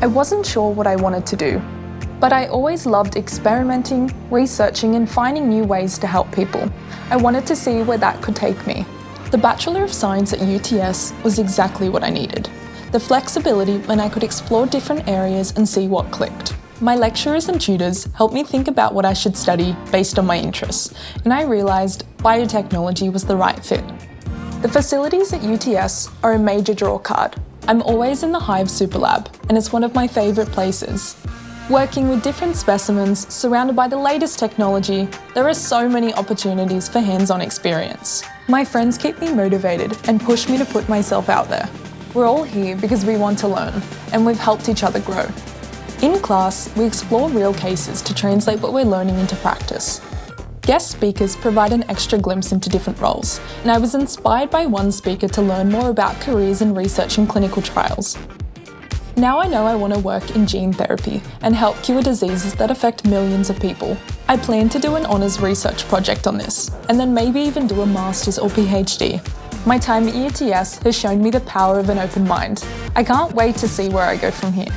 I wasn't sure what I wanted to do, but I always loved experimenting, researching and finding new ways to help people. I wanted to see where that could take me. The Bachelor of Science at UTS was exactly what I needed. The flexibility meant I could explore different areas and see what clicked. My lecturers and tutors helped me think about what I should study based on my interests, and I realised biotechnology was the right fit. The facilities at UTS are a major draw card. I'm always in the Hive Superlab, and it's one of my favourite places. Working with different specimens, surrounded by the latest technology, there are so many opportunities for hands-on experience. My friends keep me motivated and push me to put myself out there. We're all here because we want to learn, and we've helped each other grow. In class, we explore real cases to translate what we're learning into practice. Guest speakers provide an extra glimpse into different roles, and I was inspired by one speaker to learn more about careers in research and clinical trials. Now I know I want to work in gene therapy and help cure diseases that affect millions of people. I plan to do an honours research project on this, and then maybe even do a master's or PhD. My time at UTS has shown me the power of an open mind. I can't wait to see where I go from here.